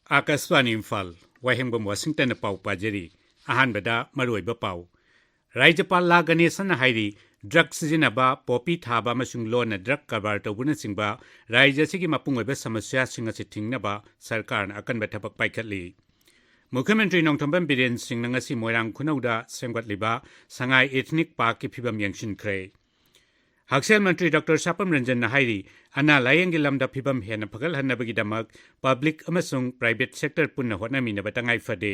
Akashvani Imphal वाहेंगबम Washington पाउ पाजरी अहानबदा मरुइबा पाउ राज्यपाल ला गणेशन हाइरी ड्रग सिजिनबा पॉपी थाबा मसुंग लोन ड्रग कबार तौबुन सिंगबा राज्य सिगी मपुंग ओइबा समस्या सिंग असि थिंगनबा सरकार अकनबा थबक पाइखतली मुख्यमंत्री नोंथोंबम बिरेन सिंह नंगसी मोइरांग खुनौदा सेंगतलिबा संगाई एथनिक पार्क की फिबम यंगसिनख्रे हक्सेल मंत्री डॉक्टर सापम रंजन हाइरी अना लायंगी लमदा फिबम हेन फगल हन्नबगिदमक पब्लिक अमसुंग प्राइवेट सेक्टर पुन्ना होटनामिनबा तंगाई फदे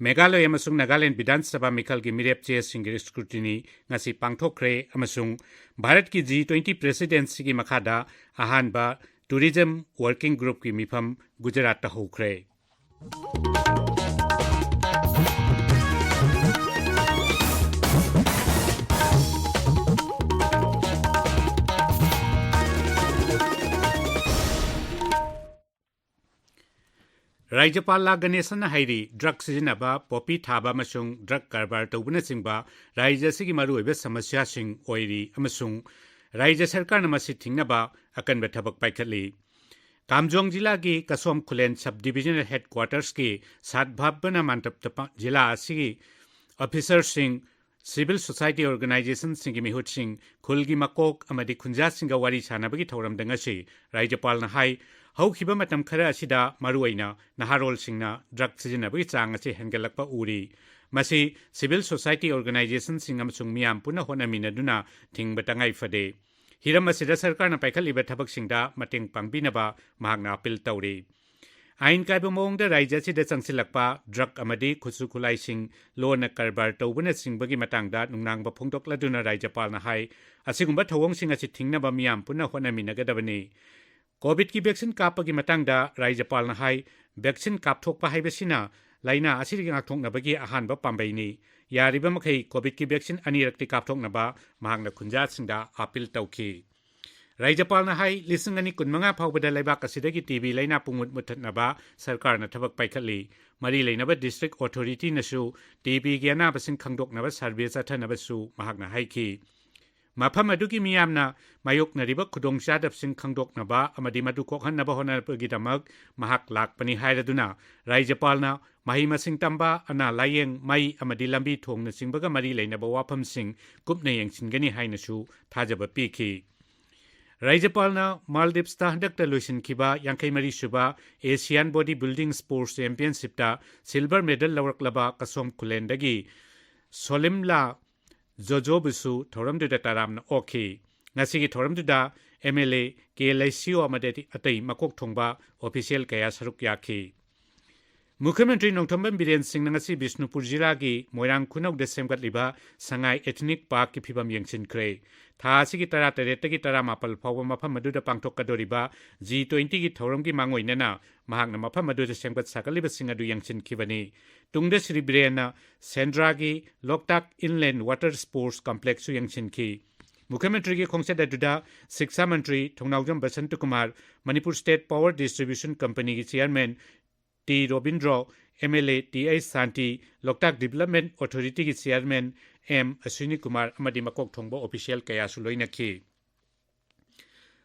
मेघालय अमसुंग नागालैंड विधानसभा मिखल की मिरेप चे सिंगिर स्क्रूटिनी ngasi पांगथोखरे अमसुंग भारत की G20 प्रेसिडेंसी की मखादा अहानबा टूरिज्म वर्किंग ग्रुप की मिफम गुजरात होखरे राज्यपाल ला गणेशन हाइरी ड्रग सिजिनबा पॉपी थाबा मसुंग ड्रग कारबार तौबुन सिंगबा राज्य सिगी मरुइबा समस्या सिंग ओइरी अमसुंग राज्य सरकार नमसि थिंगनबा अकनबा थबक पाइखतली कामजोंग जिला की कसोम खुलेन सब डिविजनल हेडक्वार्टर्स की सातभाबना मांतप जिला सिगी ऑफिसर सिंह सिविल सोसाइटी ऑर्गेनाइजेशन सिंह मिहुत सिंह खुलगी मकोक अमदी खुंजा सिंह वारी सानबगी थौरमदंगसी राज्यपाल हाई हौखिबा मतम खरा असिदा मरुइना नहारोल सिंगना ड्रग सिजिनबगी चांग असे हेंगलकपा उरी मसी सिविल सोसाइटी ऑर्गेनाइजेशन सिंह अमसुंग मियाम पुना होनामिनदुना थिंगबा तंगाई फदे हिरम असिदा सरकारना पाइखलिबा थबकसिंगदा मतेंग पांगबिनबा महागना अपील तौरी आइन कायबा मओंगदा राज्य सिदा चंगसिलकपा ड्रग अमदी खुसु खुलाइसिंग लोन कारबार तौबुना सिंगबगी मतंगदा नुंगनांगबा फोंदोक्लदुना राज्यपालना हाई असिगुंबा थवोंगसिंग असि थिंगनबा मियाम पुना होनामिनगदबनी कोविड की वैक्सीन कापगी मतंगदा राज्यपालना हाई वैक्सीन कापथोकपा हाइबसिना लाइना असिरि गाथोकनबगी अहानबा पांबैनी यारिबा मखै कोविड की वैक्सीन अनिरक्ति कापथोकनबा महागना खुंजासिंगदा अपील तौखी राज्यपालना हाई लिसिंग अनि कुनमंगा फावबदा लेबाक असिदगी टीबी लाइना पुंगुत मुथतनबा सरकारना थबक पाइखतली मरी लेनबा डिस्ट्रिक्ट अथॉरिटी नसु टीबी की अनाबसिंग खंगदोकनबा सर्वे चथनबसु महागना हाइखी मफम अदुगी मियामना मायोकनरिबा खुदोंचादबसिंग खंगदोकनबा अमदी मदु कोखन्नबा होनबगिदमक महाक लाकपनि हायरदुना राज्यपालना महिमसिंग तंबा अना लायेंग मई अमदी लंबी थोंगना सिंबगा मरी लेनबा वाफमसिंग कुपना यंगसिनगनी हाइनसु थाजबा पीखी राज्यपालना मालदीव्सता हंदकता लोइसिनखिबा यांखैमरी सुबा एशियन बॉडी बिल्डिंग स्पोर्ट्स चैंपियनशिपता सिल्वर मेडल लवरकलबा कसोम खुलेंदगी सोलिमला जोजोबुसु थौरमदुदा तारामना ओखी ngasi थौरमदुदा MLA KLICO अमदति अतै मकोक थोंबा ऑफिशियल कया सरुक याखी मुख्यमंत्री नोंथोंबम बिरेन सिंह ngasi बिष्णुपुर जिला की मोइरांग खुनौद सेमगतलिबा संगाई एथनिक पार्क की फिबम यंगसिनख्रे था सिगी तरा तरेतगी तरा मापल फाव मफम मदुदा पांगथोकदोरिबा G20 की थौरम की मांगोइनना महागना मफम मदुदा सेमगत साकलिबा सिंह अदु यंगसिनखिबनी तुंगदा श्री बिरेन सेंड्रागी Loktak inland water sports complex यंगसिनखी मुख्यमंत्री की खोंगसेद अदुदा शिक्षा मंत्री Thounaojam Basanta Kumar Manipur state power distribution company की chairman T Robindro MLA TI Shanti Loktak development authority की चेयरमैन M अश्विनी कुमार अमदी मकोक थोंबा ऑफिशियल कया सुलोइनखी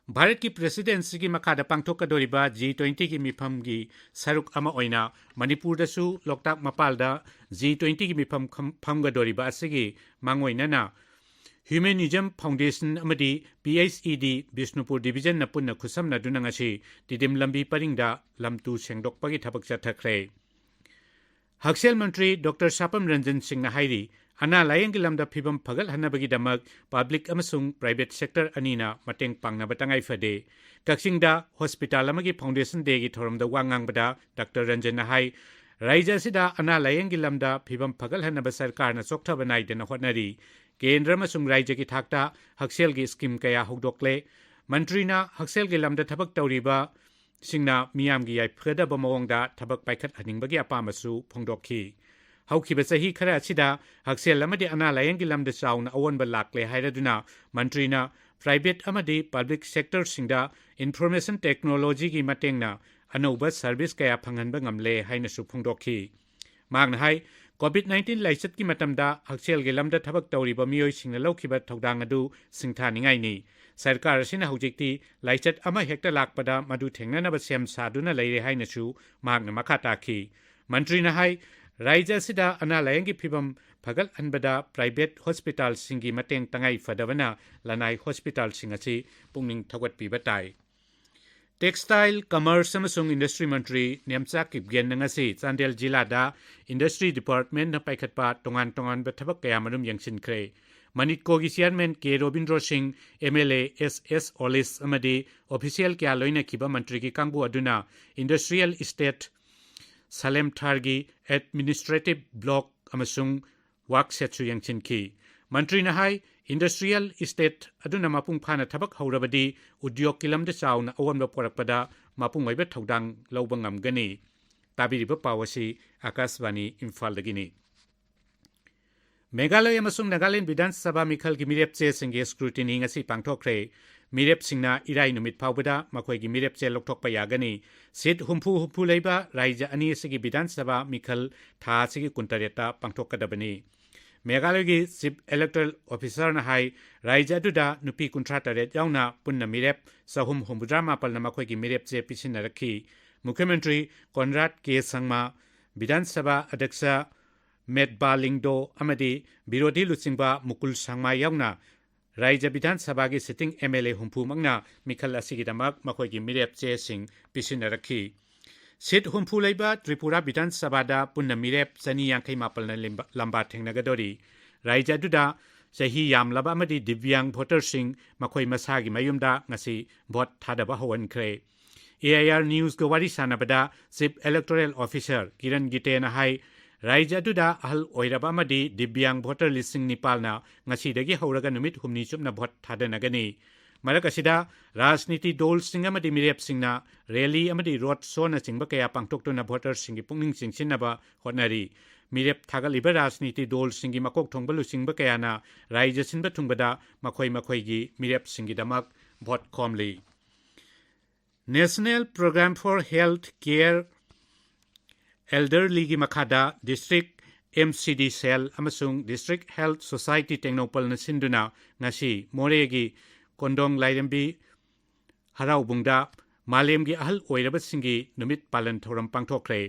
भारत की प्रेसिडेंसी की मखादा पांगथोकदोरिबा G20 की मिफम की सरुक अमा ओइना मणिपुरदसु लोकताक मपालदा G20 की मिफम फमगदोरिबा असिगी मांगोइनना ह्यूमनिज्म फाउंडेशन अमदी PHED बिष्णुपुर डिवीजन न पुन्ना खुसमना दुनंगसी तिदिम लंबी परिंगदा लमतु सेंगदोकपगी थबक चथख्रे हक्सेल मंत्री डॉक्टर सापम रंजन सिंह हाइरी अना लायंगी लमदा फिबम फगल हन्नबगिदमक पब्लिक अमसुंग प्राइवेट सेक्टर अनीना मतेंग पांगनबा तंगाई फदे कक्सिंगदा हॉस्पिटल अमगी फाउंडेशन डे की थोरमदा वांगांगबदा डॉक्टर रंजन हाई राज्य सिदा अना लायंगी लमदा फिबम फगल हन्नबा सरकारना चोक्थबा नाइदना होटनरी केंद्र अमसुंग राज्य की थाकता हक्सेल की स्कीम कया हौदोकले मंत्रीना हक्सेल की लमदा थबक तौरिबा सिंगना मियाम की याइफगदबा मओंगदा थबक पाइखत हनिंगबगी अपामसु फोंदोकखी हौखिबा चही खरा असिदा हक्सेल अमदी अना लायंगी लमदा चाउना अवोनबा लाकले हायरदुना मंत्रीना प्राइवेट अमदी पब्लिक सेक्टर सिंगदा इन्फॉर्मेशन टेक्नोलॉजी की मतेंगना अनौबा सर्विस कया फंगनबा ngamle hainasu phongdokhi magna hai COVID-19 लाइचत की मतमदा हक्सेल के लमदा थबक तौरिबा मियोइसिंगना लौखिबा थौदांग अदु सिंथानिंगाइनि सरकार असिना हौजिक्ति लाइचत अमा हेक्टा लाकपदा मदु थेंगननबा सेम सादुना लैरे हाइनसु मागना मखा ताखि मंत्रीना हाइ राज्य असिदा अना लायंगी फिबम फगल अनबदा प्राइवेट हॉस्पिटल सिंगी मतेंग तंगाई फदबना लनाई हॉस्पिटल सिंग असि पुंगनिंग थगवटपिबा ताइ टेक्सटाइल कमर्स अमसुंग इंडस्ट्री मंत्री नेमचा किपगेन नंगसी चांदेल जिलादा इंडस्ट्री डिपार्टमेंट न पाइखटपा तोंगान तोंगान बथबक कयामनुम यंगसिनख्रे मनिटकोगी chairman K Robindra Singh MLA एस ओलिस अमदी ऑफिशियल क्या लोइना खिबा मंत्री की कांगबु अदुना इंडस्ट्रियल स्टेट सलेम थारगी एडमिनिस्ट्रेटिव ब्लॉक अमसुंग वर्कसेटसु यंगसिनखि मंत्री नहाई इंडस्ट्रियल स्टेट अदुना मापुंग फाना थबक हौरबदी उद्योग किलमद चाउना अवनब पोरकपदा मापुंग वैबा थौदांग लौबा ngamgani ताबिरिबा पावसी आकाशवाणी इम्फालदगिनी मेघालय अमसुंग नागालैंड विधानसभा मिखल की मिरेपचे सिंगे स्क्रूटिनी ngasi पांगथोखरे मिरेप सिंगना इराई नुमित फावबदा मखोयगी मिरेपचे लोकथोकपा यागनी सीट हुम्फु लेबा राज्य अनी सिगी विधानसभा मिखल था सिगी कुंतरेता पांगथोकदबनी मेघालय की चीफ इलेक्टोरल ऑफिसर न हाई राज्य अदुदा नुपी कुंथ्रा तरेत याउना पुन्ना मिरेप सहूम हुम्बुद्रा मापलना मखोयगी मिरेपचे पिसिनरखी मुख्यमंत्री कोनराड के संगमा विधानसभा अध्यक्ष मेटबालिंगदो अमदी विरोधी लुचिंगबा मुकुल संगमा याउना राज्य विधानसभा की सिटिंग एमएलए हुम्फु मंगना मिखल असिगिदमक मखोयगी मिरेपचे सिंग पिसिनरखी सीट हुम्फु लेबा त्रिपुरा विधानसभादा पुन्ना मिरेप चनी यांखै मापलना लंबा थेंगनगदोरी राज्य अदुदा चही यामलबा अमदी दिव्यांग भोटर सिंह मखोय मसागी मयुमदा ngasi भोट थादबा हवनख्रे AIR न्यूज को वारी सानबदा चीफ इलेक्टोरल ऑफिसर किरण गितेना हाई राज्य अदुदा अहल ओइरबा अमदी दिव्यांग भोटर लिसिंग निपालना ngasi हौरगा नुमित हुमनी चुपना भोट थादनगनी मरक असिदा राजनीति दल सिंह अमदी मिरेप सिंगना रैली अमदी रोड शो न चिंगबा कया पांगथोक्तुना भोटर सिंगी पुंगनिंग चिंगसिनबा होटनरी मिरेप थागलिबा राजनीति दल सिंगी मकोक थोंगबा लुसिंगबा कयाना राज्य सिनबा थुंगबदा मखोयगी मिरेप सिंगी दमक भोट खोमली national programme for health care elderly की मखादा डिस्ट्रिक्ट MCD सेल अमसुंग डिस्ट्रिक्ट हेल्थ सोसाइटी टेक्नोपल न सिंदुना ngasi मोरेगी कोंडोंग लाइरंबी हराउबुंगदा मालेमगी अहल ओइरबसिंगी नुमित पालन थौरम पांगथोखरे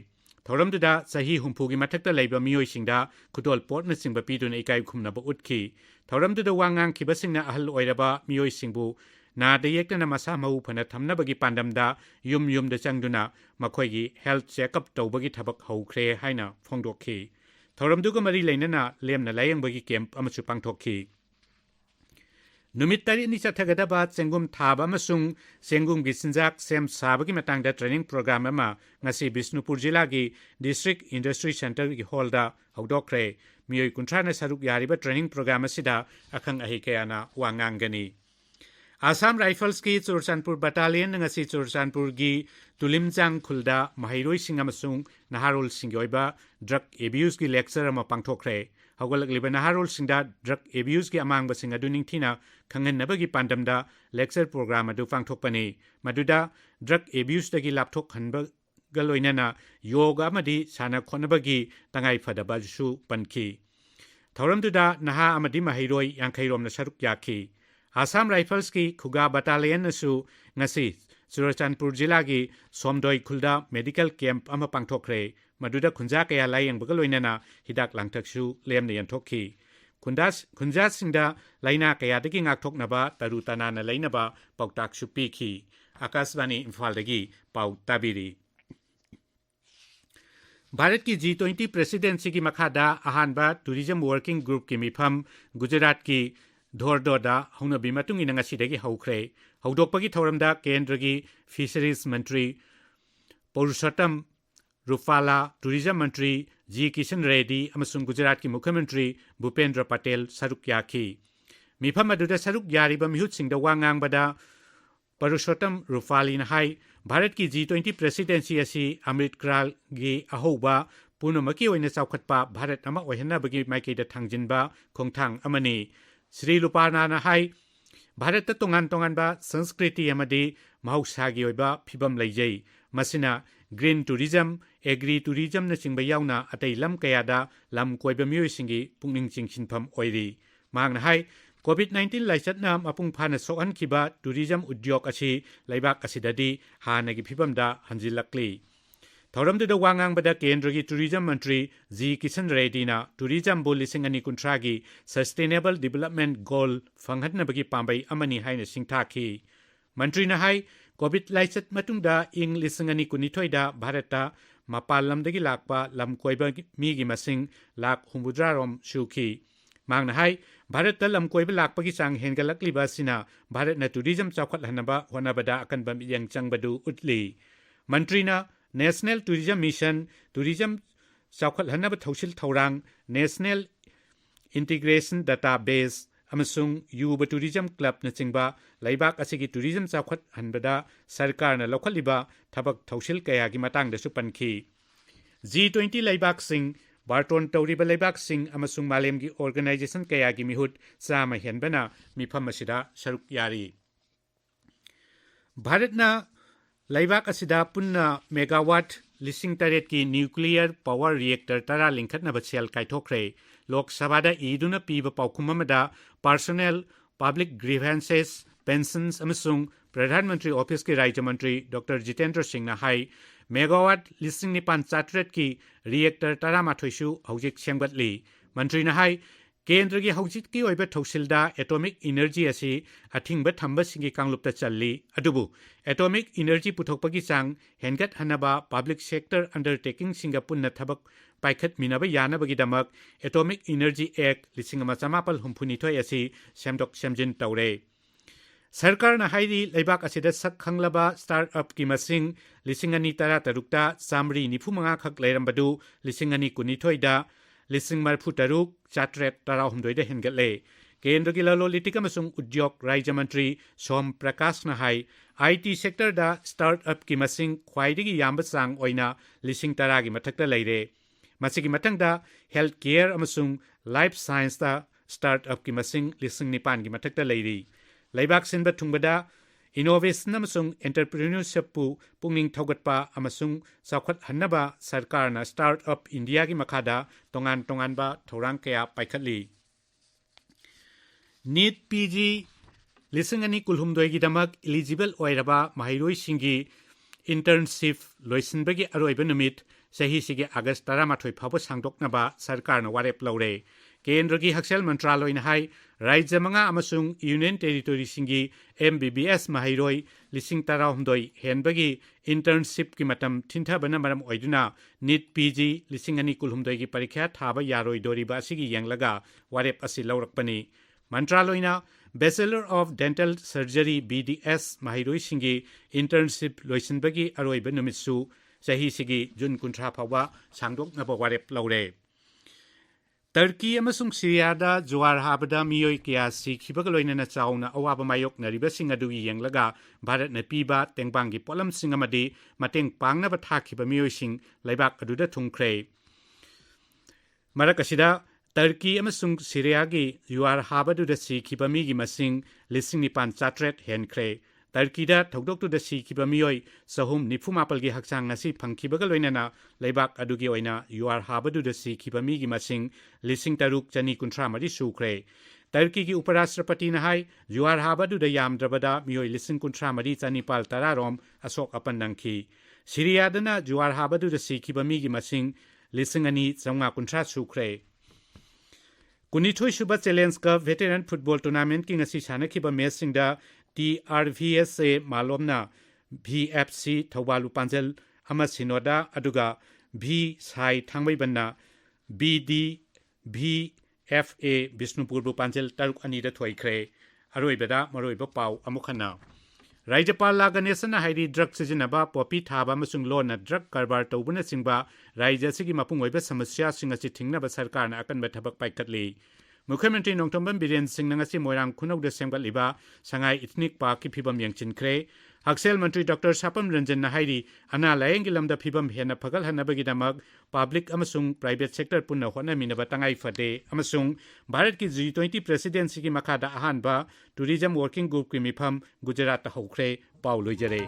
थौरमदुदा सही हुम्फुगी मथक्ता लैबा मियोइसिंगदा खुदोल पोर्टना सिंगबा पीदुना इकाय खुमनबा उतखी थौरमदुदा वांगांग खिबसिंगना अहल ओइरबा मियोइसिंगबु नादा येक्तना मसा मऊ फना थमनबगी पांडमदा युमदा चंगदुना मखोयगी हेल्थ चेकअप तौबगी थबक हौख्रे हाइना फोंगदोखी थौरमदुगा मरी लैनना लेमना लायंगबगी कैंप अमसु पांगथोखी नुमित तारिनी चथगदबा चेंगुम थाबा अमसुंग चेंगुमगी सिंजाक सेम साबगी मतंगदा ट्रेनिंग प्रोग्राम अमा ngasi बिष्णुपुर जिला की डिस्ट्रिक्ट इंडस्ट्री सेंटर की हॉलदा हौदोखरे मियोय कुंथ्राना सरुक यारिबा ट्रेनिंग प्रोग्राम असिदा अखंग अहि कयाना वांगांगनी आसाम राइफल्स की चुरचानपुर बटालियन ngasi चुरचानपुर की तुलिमजांग खुलदा महिरोई सिंह अमसुंग नहारोल सिंगयोइबा ड्रग एब्यूज की लेक्चर अमा पांगथोखरे हौगलकलिबा नहारोल सिंगदा ड्रग एब्यूज की अमांग बसिंग अदु निंगथिना खंगनबगी पांडमदा लेक्चर प्रोग्राम अदु पांगथोकपनी मदुदा ड्रग एब्यूज दगी लापथोक हनबगा लोइनाना योगा अमदी साना खोनबगी तंगाई फदबाजु पनखी थौरमदुदा नहा अमदी महिरोई यांखैरोमना सरुक याखी आसाम राइफल्स की खुगा बटालियन नसु ngasi चुरचानपुर जिला की सोमदोई खुलदा मेडिकल कैंप अमा पांगथोखरे मदुदा खुंजा कया लायंगबगा लोइनाना हिदाक लांगथकसु लेमना यंथोखी खुंजा सिंगदा लाइना कयादगी ngakthoknaba taru tanana lainaba pautaksu piki Akashvani इम्फालदगी पाउ ताबिरी भारत की G20 प्रेसिडेंसी की मखादा अहानबा टूरिज्म वर्किंग ग्रुप की मिफम गुजरात की धोरदोदा हौनबी मतुंगिना ngasiदगी हौख्रे हौदोकपगी थौरमदा केंद्र की फिशरीज मंत्री पौरुषोत्तम रूपाला टूरिज्म मंत्री G किशन रेड्डी अमसुंग गुजरात की मुख्यमंत्री भूपेंद्र पटेल सरुक याखी मिफम अदुदा सरुक यारिबा मिहुतसिंगदा वांगांगबदा पौरुषोत्तम रूपालीना हाई भारत की G20 प्रेसिडेंसी असी अमृतकालगी अहौबा पुनमकी ओइना चौखटपा भारत अमा ओहनबगी माइकेदा थांजिनबा खोंथांग अमनी श्री रूपालाना हाई भारत तोंगान तोंगानबा संस्कृति अमदी महौसागी ओइबा फिबम लैजै ꯃꯁꯤꯅ ꯒ꯭ꯔꯤꯟ ꯇꯨꯔꯤꯖꯝ ꯑꯦꯒ꯭ꯔꯤ ꯇꯨꯔꯤꯖꯝꯅꯆꯤꯡꯕ ꯌꯥꯎꯅ ꯑꯇꯩ ꯂꯝ ꯀꯌꯥꯗ ꯂꯝ ꯀꯣꯏꯕ ꯃꯤꯑꯣꯏꯁꯤꯡꯒꯤ ꯄꯨꯛꯅꯤꯡ ꯆꯤꯡꯁꯤꯟꯐꯝ ꯑꯣꯏꯔꯤ ꯃꯍꯥꯛꯅ ꯍꯥꯏ ꯀꯣꯚꯤꯗ-19 ꯂꯥꯏꯆꯠꯅ ꯃꯄꯨꯡ ꯐꯥꯅ ꯁꯣꯛꯍꯟꯈꯤꯕ ꯇꯨꯔꯤꯖꯝ ꯎꯗ꯭ꯌꯣꯒ ꯑꯁꯤ ꯂꯩꯕꯥꯛ ꯑꯁꯤꯗꯗꯤ ꯍꯥꯟꯅꯒꯤ ꯐꯤꯕꯝꯗ ꯍꯟꯖꯤꯜꯂꯛꯂꯤ ꯊꯧꯔꯝꯗꯨꯗ ꯋꯥ ꯉꯥꯡꯕꯗ ꯀꯦꯟꯗ꯭ꯔꯒꯤ ꯇꯨꯔꯤꯖꯝ ꯃꯟꯇ꯭ꯔꯤ G Kisan ꯔꯦꯗꯤꯅ ꯇꯨꯔꯤꯖꯝꯕꯨ 2030ꯒꯤ sustainable development goal ꯐꯪꯍꯟꯅꯕꯒꯤ ꯄꯥꯝꯕꯩ ꯑꯃꯅꯤ ꯍꯥꯏꯅ ꯁꯤꯡꯊꯥꯈꯤ ꯃꯟꯇ꯭ꯔꯤꯅ ꯍꯥꯏ ꯀꯣꯚꯤꯗ ꯂꯥꯏꯆꯠ ꯃꯇꯨꯡꯗ ꯏꯪ 2022ꯗ ꯚꯥꯔꯠꯇ ꯃꯄꯥꯟ ꯂꯝꯗꯒꯤ ꯂꯥꯛꯄ ꯂꯝ ꯀꯣꯏꯕ ꯃꯤꯒꯤ ꯃꯁꯤꯡ ꯂꯥꯈ 60 ꯔꯣꯝ ꯁꯨꯈꯤ ꯃꯍꯥꯛꯅ ꯍꯥꯏ ꯚꯥꯔꯠꯇ ꯂꯝ ꯀꯣꯏꯕ ꯂꯥꯛꯄꯒꯤ ꯆꯥꯡ ꯍꯦꯟꯒꯠꯂꯛꯂꯤꯕ ꯑꯁꯤꯅ ꯚꯥꯔꯠꯅ ꯇꯨꯔꯤꯖꯝ ꯆꯥꯎꯈꯠꯍꯟꯅꯕ ꯍꯣꯠꯅꯕꯗ ꯑꯀꯟꯕ ꯃꯤꯠꯌꯦꯡ ꯆꯪꯕꯗꯨ ꯎꯠꯂꯤ ꯃꯟꯇ꯭ꯔꯤꯅ ꯅꯦꯁꯅꯦꯜ ꯇꯨꯔꯤꯖꯝ ꯃꯤꯁꯟ ꯇꯨꯔꯤꯖꯝ ꯆꯥꯎꯈꯠꯍꯟꯅꯕ ꯊꯧꯁꯤꯜ ꯊꯧꯔꯥꯡ ꯅꯦꯁꯅꯦꯜ ꯏꯟꯇꯤꯒ꯭ꯔꯦꯁꯟ ꯗꯥꯇꯥꯕꯦꯖ ꯑꯃꯁꯨꯡ ꯌꯨꯕ ꯇꯨꯔꯤꯖꯝ ꯀ꯭ꯂꯕꯅꯆꯤꯡꯕ ꯂꯩꯕꯥꯛ ꯑꯁꯤꯒꯤ ꯇꯨꯔꯤꯖꯝ ꯆꯥꯎꯈꯠꯍꯟꯕꯗ ꯁꯔꯀꯥꯔꯅ ꯂꯧꯈꯠꯂꯤꯕ ꯊꯕꯛ ꯊꯧꯁꯤꯜ ꯀꯌꯥꯒꯤ ꯃꯇꯥꯡꯗꯁꯨ ꯄꯟꯈꯤ G20 ꯂꯩꯕꯥꯛꯁꯤꯡ ꯕꯥꯔꯇꯣꯟ ꯇꯧꯔꯤꯕ ꯂꯩꯕꯥꯛꯁꯤꯡ ꯑꯃꯁꯨꯡ ꯃꯥꯂꯦꯝꯒꯤ ꯑꯣꯔꯒꯅꯥꯏꯖꯦꯁꯟ ꯀꯌꯥꯒꯤ ꯃꯤꯍꯨꯠ 100 ꯍꯦꯟꯕꯅ ꯃꯤꯐꯝ ꯑꯁꯤꯗ ꯁꯔꯨꯛ ꯌꯥꯔꯤ ꯚꯥꯔꯠꯅ ꯂꯩꯕꯥꯛ ꯑꯁꯤꯗ ꯄꯨꯟꯅ ꯃꯦꯒꯥꯋꯥꯠ 8,000ꯀꯤ ꯅ꯭ꯌꯨꯀ꯭ꯂꯤꯌꯔ ꯄꯥꯋꯔ ꯔꯤꯑꯦꯛꯇꯔ 10 ꯂꯤꯡꯈꯠꯅꯕ ꯁꯦꯜ ꯀꯥꯏꯊꯣꯛꯈ꯭ꯔꯦ ꯂꯣꯛ ꯁꯚꯥꯗ ꯏꯗꯨꯅ ꯄꯤꯕ ꯄꯥꯎꯈꯨꯝ ꯑꯃꯗ ꯄꯥꯔꯁꯣꯅꯦꯜ ꯄꯥꯕ꯭ꯂꯤꯛ ꯒ꯭ꯔꯤꯚꯦꯟꯁꯦꯁ ꯄꯦꯟꯁꯟꯁ ꯑꯃꯁꯨꯡ ꯄ꯭ꯔꯙꯥꯟ ꯃꯟꯇ꯭ꯔꯤ ꯑꯣꯐꯤꯁꯀꯤ ꯔꯥꯖ꯭ꯌ ꯃꯟꯇ꯭ꯔꯤ ꯗꯣꯛꯇꯔ ꯖꯤꯇꯦꯟꯗ꯭ꯔ ꯁꯤꯡꯅ ꯍꯥꯏ ꯃꯦꯒꯥꯋꯥꯠ 9,900ꯀꯤ ꯔꯤꯑꯦꯛꯇꯔ 11ꯁꯨ ꯍꯧꯖꯤꯛ ꯁꯦꯝꯒꯠꯂꯤ ꯃꯟꯇ꯭ꯔꯤꯅ ꯍꯥꯏ ꯀꯦꯟꯗ꯭ꯔꯒꯤ ꯍꯧꯖꯤꯛꯀꯤ ꯑꯣꯏꯕ ꯊꯧꯁꯤꯜꯗ ꯑꯦꯇꯣꯃꯤꯛ ꯏꯅꯔꯖꯤ ꯑꯁꯤ ꯑꯊꯤꯡꯕ ꯊꯝꯕꯁꯤꯡꯒꯤ ꯀꯥꯡꯂꯨꯞꯇ ꯆꯜꯂꯤ ꯑꯗꯨꯕꯨ ꯑꯦꯇꯣꯃꯤꯛ ꯏꯅꯔꯖꯤ ꯄꯨꯊꯣꯛꯄꯒꯤ ꯆꯥꯡ ꯍꯦꯟꯒꯠꯍꯟꯅꯕ ꯄꯕ꯭ꯂꯤꯛ ꯁꯦꯛꯇꯔ ꯑꯟꯗꯔꯇꯦꯀꯤꯡꯁꯤꯡꯒ ꯄꯨꯟꯅ ꯊꯕꯛ ꯄꯥꯏꯈꯠꯃꯤꯟꯅꯕ ꯌꯥꯅꯕꯒꯤꯗꯃꯛ ꯑꯦꯇꯣꯃꯤꯛ ꯏꯅꯔꯖꯤ ꯑꯦꯛ 1962 ꯑꯁꯤ ꯁꯦꯝꯗꯣꯛ ꯁꯦꯝꯖꯤꯟ ꯇꯧꯔꯦ ꯁꯔꯀꯥꯔꯅ ꯍꯥꯏꯔꯤ ꯂꯩꯕꯥꯛ ꯑꯁꯤꯗ ꯁꯛ ꯈꯪꯂꯕ ꯁ꯭ꯇꯥꯔꯠ ꯑꯞꯀꯤ ꯃꯁꯤꯡ 2013ꯇ 195 ꯈꯛ ꯂꯩꯔꯝꯕꯗꯨ 2022ꯗ 63,718ꯗ ꯍꯦꯟꯒꯠꯂꯦ ꯀꯦꯟꯗ꯭ꯔꯒꯤ ꯂꯂꯣꯟ ꯏꯇꯤꯛ ꯑꯃꯁꯨꯡ ꯎꯗ꯭ꯌꯣꯒ ꯔꯥꯖ꯭ꯌ ꯃꯟꯇ꯭ꯔꯤ ꯁꯣꯝ ꯄ꯭ꯔꯀꯥꯁꯅ ꯍꯥꯏ IT ꯁꯦꯛꯇꯔꯗ ꯁ꯭ꯇꯥꯔꯠ ꯑꯞꯀꯤ ꯃꯁꯤꯡ ꯈ꯭ꯋꯥꯏꯗꯒꯤ ꯌꯥꯝꯕ ꯆꯥꯡ ꯑꯣꯏꯅ 10,000ꯒꯤ ꯃꯊꯛꯇ ꯂꯩꯔꯦ ꯃꯁꯤꯒꯤ ꯃꯊꯪꯗ ꯍꯦꯜꯊ ꯀꯦꯌꯔ ꯑꯃꯁꯨꯡ ꯂꯥꯏꯐ ꯁꯥꯏꯟꯁꯇ ꯁ꯭ꯇꯥꯔꯠ ꯑꯞꯀꯤ ꯃꯁꯤꯡ 9,000ꯒꯤ ꯃꯊꯛꯇ ꯂꯩꯔꯤ ꯂꯩꯕꯥꯛ ꯁꯤꯟꯕ ꯊꯨꯡꯕꯗ ꯏꯅꯣꯚꯦꯁꯟ ꯑꯃꯁꯨꯡ ꯑꯦꯟꯇꯔꯄ꯭ꯔꯤꯅꯔꯁꯤꯞꯄꯨ ꯄꯨꯛꯅꯤꯡ ꯊꯧꯒꯠꯄ ꯑꯃꯁꯨꯡ ꯆꯥꯎꯈꯠꯍꯟꯅꯕ ꯁꯔꯀꯥꯔꯅ ꯁ꯭ꯇꯥꯔꯠ ꯑꯞ ꯏꯟꯗꯤꯌꯥꯒꯤ ꯃꯈꯥꯗ ꯇꯣꯉꯥꯟ ꯇꯣꯉꯥꯟꯕ ꯊꯧꯔꯥꯡ ꯀꯌꯥ ꯄꯥꯏꯈꯠꯂꯤ ꯅꯤꯠ PG 2018ꯒꯤꯗꯃꯛ ꯏꯂꯤꯖꯤꯕꯜ ꯑꯣꯏꯔꯕ ꯃꯍꯩꯔꯣꯏꯁꯤꯡꯒꯤ ꯏꯟꯇꯔꯟꯁꯤꯞ ꯂꯣꯏꯁꯤꯟꯕꯒꯤ ꯑꯔꯣꯏꯕ ꯅꯨꯃꯤꯠ ꯆꯍꯤꯁꯤꯒꯤ ꯑꯥꯒꯁ 11 ꯐꯥꯎꯕ ꯁꯥꯡꯗꯣꯛꯅꯕ ꯁꯔꯀꯥꯔꯅ ꯋꯥꯔꯦꯞ ꯂꯧꯔꯦ ꯀꯦꯟꯗ꯭ꯔꯒꯤ ꯍꯛꯁꯦꯜ ꯃꯟꯇ꯭ꯔꯥꯂꯣꯏꯅ ꯍꯥꯏ ꯔꯥꯖ꯭य 5 ꯑꯃꯁꯨꯡ ꯌꯨꯅꯤꯌꯟ ꯇꯦꯔꯤꯇꯣꯔꯤꯁꯤꯡꯒꯤ MBBS ꯃꯍꯩꯔꯣꯏ 18,000 ꯍꯦꯟꯕꯒꯤ ꯏꯟꯇꯔꯟꯁꯤꯞꯀꯤ ꯃꯇꯝ ꯊꯤꯟꯊꯕꯅ ꯃꯔꯝ ꯑꯣꯏꯗꯨꯅ ꯅꯤꯠ PG 2018ꯒꯤ ꯄꯔꯤꯈ꯭ꯌꯥ ꯊꯥꯕ ꯌꯥꯔꯣꯏꯗꯣꯔꯤꯕ ꯑꯁꯤꯒꯤ ꯌꯦꯡꯂꯒ ꯋꯥꯔꯦꯞ ꯑꯁꯤ ꯂꯧꯔꯛꯄꯅꯤ ꯃꯟꯇ꯭ꯔꯥꯂꯣꯏꯅ bachelor of dental surgery BDS ꯃꯍꯩꯔꯣꯏꯁꯤꯡꯒꯤ ꯏꯟꯇꯔꯟꯁꯤꯞ ꯂꯣꯏꯁꯤꯟꯕꯒꯤ ꯑꯔꯣꯏꯕ ꯅꯨꯃꯤꯠꯁꯨ ꯆꯍꯤꯁꯤꯒꯤ ꯖꯨꯟ 30 ꯐꯥꯎꯕ ꯁꯥꯡꯗꯣꯛꯅꯕ ꯋꯥꯔꯦꯞ ꯂꯧꯔꯦ ꯇꯔꯀꯤ ꯑꯃꯁꯨꯡ ꯁꯤꯔꯤꯌꯥꯗ ꯖꯨꯋꯥꯔ ꯍꯥꯕꯗ ꯃꯤꯑꯣꯏ ꯀꯌꯥ ꯁꯤꯈꯤꯕꯒ ꯂꯣꯏꯅꯅ ꯆꯥꯎꯅ ꯑꯋꯥꯕ ꯃꯥꯌꯣꯛꯅꯔꯤꯕꯁꯤꯡ ꯑꯗꯨꯒꯤ ꯌꯦꯡꯂꯒ ꯚꯥꯔꯠꯅ ꯄꯤꯕ ꯇꯦꯡꯕꯥꯡꯒꯤ ꯄꯣꯠꯂꯝꯁꯤꯡ ꯑꯃꯗꯤ ꯃꯇꯦꯡ ꯄꯥꯡꯅꯕ ꯊꯥꯈꯤꯕ ꯃꯤꯑꯣꯏꯁꯤꯡ ꯂꯩꯕꯥꯛ ꯑꯗꯨꯗ ꯊꯨꯡꯈ꯭ꯔꯦ ꯃꯔꯛ ꯑꯁꯤꯗ ꯇꯔꯀꯤ ꯑꯃꯁꯨꯡ ꯁꯤꯔꯤꯌꯥꯒꯤ ꯖꯨꯋꯥꯔ ꯍꯥꯕꯗꯨꯗ ꯁꯤꯈꯤꯕ ꯃꯤꯒꯤ ꯃꯁꯤꯡ 9,900 ꯍꯦꯟꯈ꯭ꯔꯦ ꯇꯔꯀꯤꯗ ꯊꯧꯗꯣꯛꯇꯨꯗ ꯁꯤꯈꯤꯕ ꯃꯤꯑꯣꯏ 394ꯒꯤ ꯍꯛꯆꯥꯡ ꯉꯁꯤ ꯐꯪꯈꯤꯕꯒ ꯂꯣꯏꯅꯅ ꯂꯩꯕꯥꯛ ꯑꯗꯨꯒꯤ ꯑꯣꯏꯅ ꯖꯨꯋꯥꯔ ꯍꯥꯕꯗꯨꯗ ꯁꯤꯈꯤꯕ ꯃꯤꯒꯤ ꯃꯁꯤꯡ 6,6,138 ꯁꯨꯈ꯭ꯔꯦ ꯇꯔꯀꯤꯒꯤ ꯎꯄꯔꯥꯁꯇ꯭ꯔꯄꯇꯤꯅ ꯍꯥꯏ ꯖꯨꯋꯥꯔ ꯍꯥꯕꯗꯨꯗ ꯌꯥꯝꯗ꯭ꯔꯕꯗ ꯃꯤꯑꯣꯏ 1,34,910 ꯑꯁꯣꯛ ꯑꯄꯟ ꯅꯪꯈꯤ ꯁꯤꯔꯤꯌꯥꯗꯅ ꯖꯨꯋꯥꯔ ꯍꯥꯕꯗꯨꯗ ꯁꯤꯈꯤꯕ ꯃꯤꯒꯤ ꯃꯁꯤꯡ 2,950 ꯁꯨꯈ꯭ꯔꯦ 12ꯁꯨꯕ ꯆꯦꯂꯦꯟꯖ ꯀꯞ ꯚꯦꯇꯦꯔꯥꯟ ꯐꯨꯠꯕꯣꯜ ꯇꯨꯔꯅꯥꯃꯦꯟꯠꯀꯤ ꯉꯁꯤ ꯁꯥꯟꯅꯈꯤꯕ ꯃꯦꯆꯁꯤꯡꯗ TRVSA ꯃꯥꯂꯣꯝꯅ VFC ꯊꯧꯕꯥꯜ ꯎꯄꯥꯟꯖꯜ 1-0ꯗ ꯑꯗꯨꯒ V ꯁꯥꯏ ꯊꯥꯡꯃꯩꯕꯟꯅ BDVFA ꯕꯤꯁꯅꯨꯄꯨꯔꯕꯨ ꯄꯥꯟꯖꯜ 3-2ꯗ ꯊꯣꯏꯈ꯭ꯔꯦ ꯑꯔꯣꯏꯕꯗ ꯃꯔꯨꯑꯣꯏꯕ ꯄꯥꯎ ꯑꯃꯨꯛ ꯍꯟꯅ ꯔꯥꯖ꯭ꯌꯄꯥꯜ ꯂꯥ ꯒꯅꯦꯁꯟꯅ ꯍꯥꯏꯔꯤ ꯗ꯭ꯔꯒ ꯁꯤꯖꯤꯟꯅꯕ ꯄꯣꯄꯤ ꯊꯥꯕ ꯑꯃꯁꯨꯡ ꯂꯣꯟꯅ ꯗ꯭ꯔꯒ ꯀꯔꯕꯥꯔ ꯇꯧꯕꯅꯆꯤꯡꯕ ꯔꯥꯖ꯭य ꯑꯁꯤꯒꯤ ꯃꯄꯨꯡ ꯑꯣꯏꯕ ꯁꯃꯁ꯭ꯌꯥꯁꯤꯡ ꯑꯁꯤ ꯊꯤꯡꯅꯕ ꯁꯔꯀꯥꯔꯅ ꯑꯀꯟꯕ ꯊꯕꯛ ꯄꯥꯏꯈꯠꯂꯤ ꯃꯨꯈ꯭य ꯃꯟꯇ꯭ꯔꯤ ꯅꯣꯡꯊꯣꯝꯕꯝ ꯕꯤꯔꯦꯟ ꯁꯤꯡꯅ ꯉꯁꯤ ꯃꯣꯏꯔꯥꯡ ꯈꯨꯅꯧꯗ ꯁꯦꯝꯒꯠꯂꯤꯕ ꯁꯉꯥꯏ ꯏꯊꯅꯤꯛ ꯄꯥꯔꯛꯀꯤ ꯐꯤꯕꯝ ꯌꯦꯡꯁꯤꯟꯈ꯭ꯔꯦ ꯍꯛꯁꯦꯜ ꯃꯟꯇ꯭ꯔꯤ ꯗꯣꯛꯇꯔ ꯁꯥꯄꯝ ꯔꯟꯖꯟꯅ ꯍꯥꯏꯔꯤ ꯑꯅꯥ ꯂꯥꯌꯦꯡꯒꯤ ꯂꯝꯗ ꯐꯤꯕꯝ ꯍꯦꯟꯅ ꯐꯒꯠꯍꯟꯅꯕꯒꯤꯗꯃꯛ ꯄꯕ꯭ꯂꯤꯛ ꯑꯃꯁꯨꯡ ꯄ꯭ꯔꯥꯏꯚꯦꯠ ꯁꯦꯛꯇꯔ ꯄꯨꯟꯅ ꯍꯣꯠꯅꯃꯤꯟꯅꯕ ꯇꯉꯥꯏ ꯐꯗꯦ ꯑꯃꯁꯨꯡ ꯚꯥꯔꯠꯀꯤ G20 ꯄ꯭ꯔꯦꯁꯤꯗꯦꯟꯁꯤꯒꯤ ꯃꯈꯥꯗ ꯑꯍꯥꯟꯕ ꯇꯨꯔꯤꯖꯝ ꯋꯥꯔꯀꯤꯡ ꯒ꯭ꯔꯨꯞꯀꯤ ꯃꯤꯐꯝ ꯒꯨꯖꯔꯥꯠꯇ ꯍꯧꯈ꯭ꯔꯦ ꯄꯥꯎ ꯂꯣꯏꯖꯔꯦ